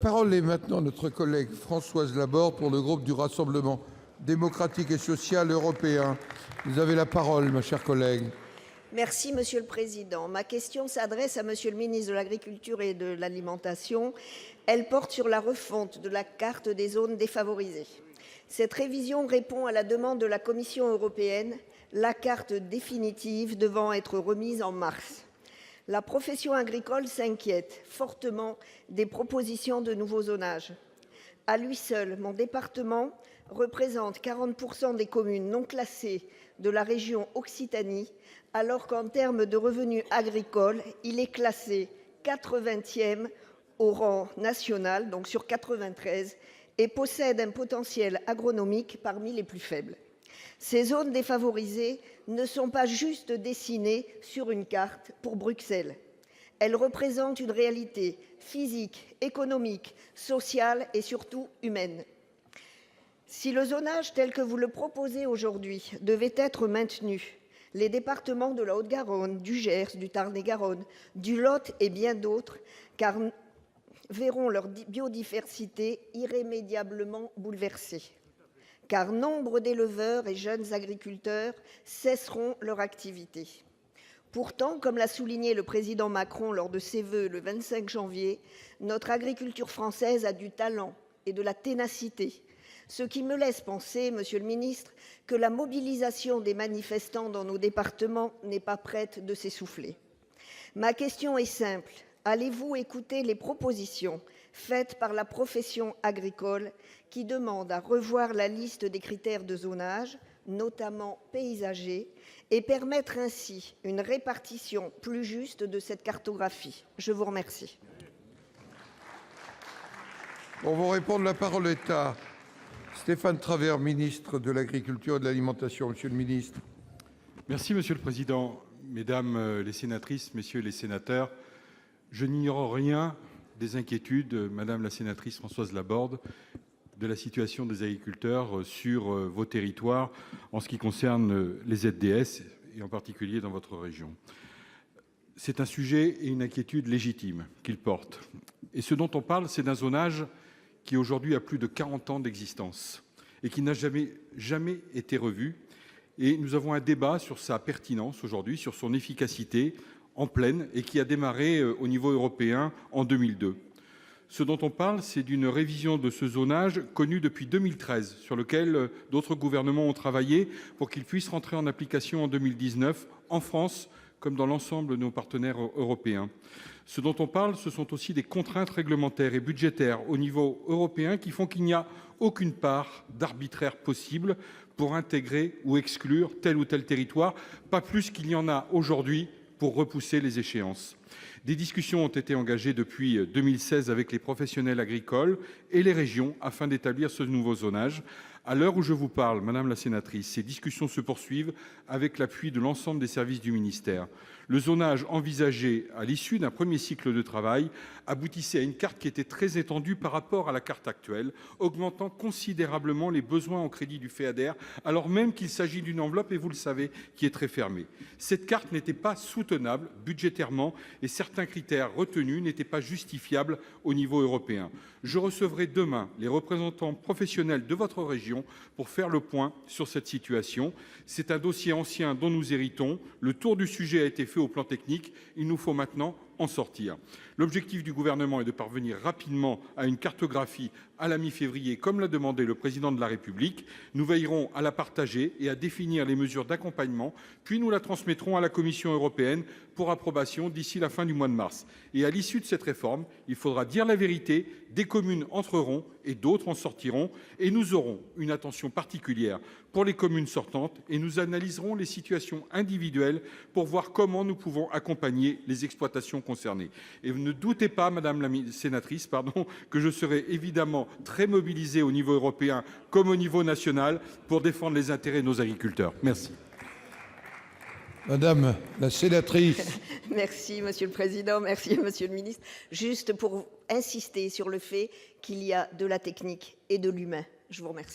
La parole est maintenant notre collègue Françoise Laborde pour le groupe du Rassemblement démocratique et social européen. Vous avez la parole, ma chère collègue. Merci, Monsieur le Président. Ma question s'adresse à Monsieur le ministre de l'Agriculture et de l'Alimentation. Elle porte sur la refonte de la carte des zones défavorisées. Cette révision répond à la demande de la Commission européenne, la carte définitive devant être remise en mars. La profession agricole s'inquiète fortement des propositions de nouveau zonage. À lui seul, mon département représente 40% des communes non classées de la région Occitanie, alors qu'en termes de revenus agricoles, il est classé 80e au rang national, donc sur 93, et possède un potentiel agronomique parmi les plus faibles. Ces zones défavorisées ne sont pas juste dessinées sur une carte pour Bruxelles. Elles représentent une réalité physique, économique, sociale et surtout humaine. Si le zonage tel que vous le proposez aujourd'hui devait être maintenu, les départements de la Haute-Garonne, du Gers, du Tarn-et-Garonne, du Lot et bien d'autres verront leur biodiversité irrémédiablement bouleversée. Car nombre d'éleveurs et jeunes agriculteurs cesseront leur activité. Pourtant, comme l'a souligné le président Macron lors de ses vœux le 25 janvier, notre agriculture française a du talent et de la ténacité, ce qui me laisse penser, Monsieur le ministre, que la mobilisation des manifestants dans nos départements n'est pas prête de s'essouffler. Ma question est simple. Allez-vous écouter les propositions faites par la profession agricole qui demande à revoir la liste des critères de zonage, notamment paysagers, et permettre ainsi une répartition plus juste de cette cartographie? Je vous remercie. Pour vous répondre, la parole est à Stéphane Travert, ministre de l'Agriculture et de l'Alimentation. Monsieur le ministre. Merci, Monsieur le Président. Mesdames les sénatrices, Messieurs les sénateurs, je n'ignore rien des inquiétudes, Madame la sénatrice Françoise Laborde, de la situation des agriculteurs sur vos territoires en ce qui concerne les ZDS et en particulier dans votre région. C'est un sujet et une inquiétude légitime qu'ils portent. Et ce dont on parle, c'est d'un zonage qui aujourd'hui a plus de 40 ans d'existence et qui n'a jamais été revu. Et nous avons un débat sur sa pertinence aujourd'hui, sur son efficacité en pleine et qui a démarré au niveau européen en 2002. Ce dont on parle, c'est d'une révision de ce zonage connu depuis 2013, sur lequel d'autres gouvernements ont travaillé pour qu'il puisse rentrer en application en 2019, en France comme dans l'ensemble de nos partenaires européens. Ce dont on parle, ce sont aussi des contraintes réglementaires et budgétaires au niveau européen qui font qu'il n'y a aucune part d'arbitraire possible pour intégrer ou exclure tel ou tel territoire, pas plus qu'il y en a aujourd'hui pour repousser les échéances. Des discussions ont été engagées depuis 2016 avec les professionnels agricoles et les régions afin d'établir ce nouveau zonage. À l'heure où je vous parle, Madame la sénatrice, ces discussions se poursuivent avec l'appui de l'ensemble des services du ministère. Le zonage envisagé à l'issue d'un premier cycle de travail aboutissait à une carte qui était très étendue par rapport à la carte actuelle, augmentant considérablement les besoins en crédit du FEADER, alors même qu'il s'agit d'une enveloppe, et vous le savez, qui est très fermée. Cette carte n'était pas soutenable budgétairement et certains critères retenus n'étaient pas justifiables au niveau européen. Je recevrai demain les représentants professionnels de votre région pour faire le point sur cette situation. C'est un dossier ancien dont nous héritons. Le tour du sujet a été fait au plan technique. Il nous faut maintenant en sortir. L'objectif du gouvernement est de parvenir rapidement à une cartographie à la mi-février, comme l'a demandé le président de la République. Nous veillerons à la partager et à définir les mesures d'accompagnement, puis nous la transmettrons à la Commission européenne pour approbation d'ici la fin du mois de mars. Et à l'issue de cette réforme, il faudra dire la vérité, des communes entreront et d'autres en sortiront, et nous aurons une attention particulière pour les communes sortantes et nous analyserons les situations individuelles pour voir comment nous pouvons accompagner les exploitations concernées. Et ne doutez pas, Madame la sénatrice, que je serai évidemment très mobilisé au niveau européen comme au niveau national pour défendre les intérêts de nos agriculteurs. Merci. Madame la sénatrice. Merci, Monsieur le Président. Merci, Monsieur le ministre. Juste pour insister sur le fait qu'il y a de la technique et de l'humain. Je vous remercie.